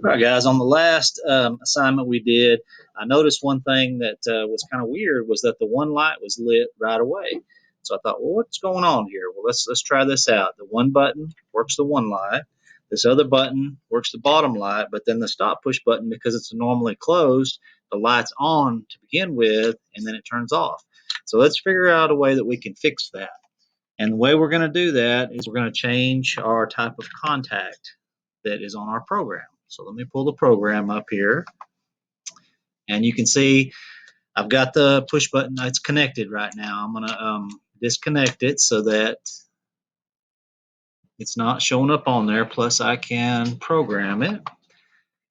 All right, guys, on the last assignment we did, I noticed one thing that was kind of weird was that the one light was lit right away. So I thought, well, what's going on here? Well, let's try this out. The one button works the one light. This other button works the bottom light, but then the stop push button, because it's normally closed, the light's on to begin with, and then it turns off. So let's figure out a way that we can fix that. And the way we're going to do that is we're going to change our type of contact that is on our program. So let me pull the program up here, and you can see I've got the push button. It's connected right now. I'm going to disconnect it so that it's not showing up on there, plus I can program it.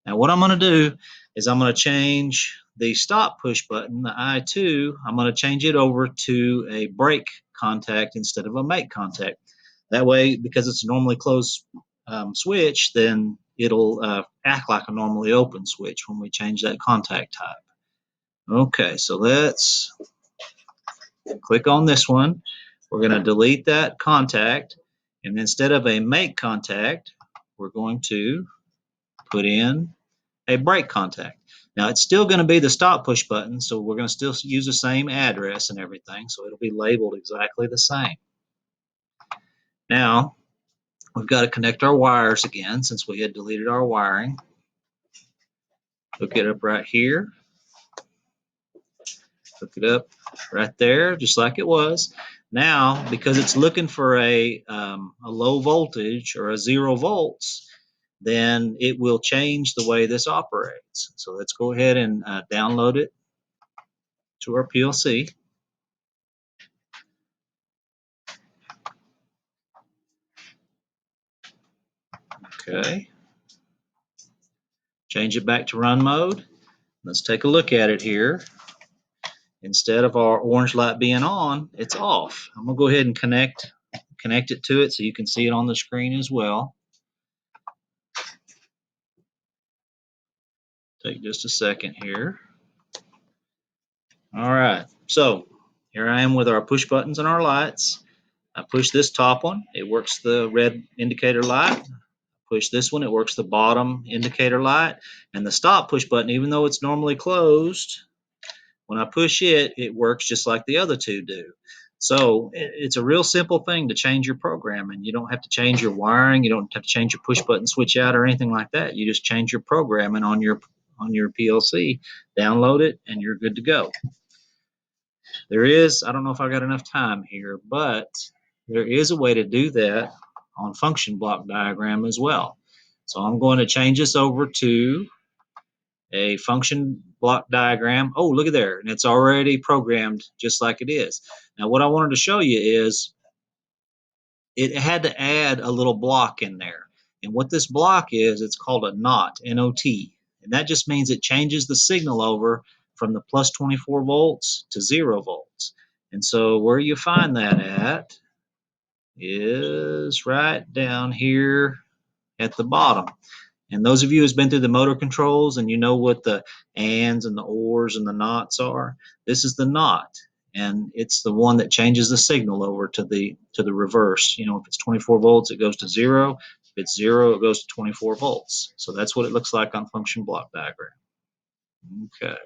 Now what I'm going to do is I'm going to change the stop push button, the I2, I'm going to change it over to a break contact instead of a make contact. That way, because it's a normally closed switch, then it'll act like a normally open switch when we change that contact type. Okay, so let's click on this one. We're going to delete that contact, and instead of a make contact, we're going to put in a break contact. Now it's still going to be the stop push button, so we're going to still use the same address and everything, so it'll be labeled exactly the same. Now we've got to connect our wires again since we had deleted our wiring. Hook it up right here. Hook it up right there, just like it was. Now, because it's looking for a low voltage or a 0 volts, then it will change the way this operates. So let's go ahead and download it to our PLC. Okay. Change it back to run mode. Let's take a look at it here. Instead of our orange light being on, it's off. I'm going to go ahead and connect it to it so you can see it on the screen as well. Take just a second here. All right, so here I am with our push buttons and our lights. I push this top one, it works the red indicator light. Push this one, it works the bottom indicator light. And the stop push button, even though it's normally closed, when I push it, it works just like the other two do. So it's a real simple thing to change your programming. You don't have to change your wiring. You don't have to change your push button switch out or anything like that. You just change your programming on your PLC, download it, and you're good to go. There is, I don't know if I got enough time here, but there is a way to do that on function block diagram as well. So I'm going to change this over to a function block diagram. Oh, look at there, and it's already programmed just like it is. Now what I wanted to show you is it had to add a little block in there. And what this block is, it's called a NOT, N-O-T. And that just means it changes the signal over from the plus 24 volts to 0 volts. And so where you find that at is right down here at the bottom. And those of you who's been through the motor controls and you know what the ands and the ors and the knots are, this is the knot. And it's the one that changes the signal over to the reverse. You know, if it's 24 volts, it goes to 0. If it's 0, it goes to 24 volts. So that's what it looks like on function block diagram. Okay.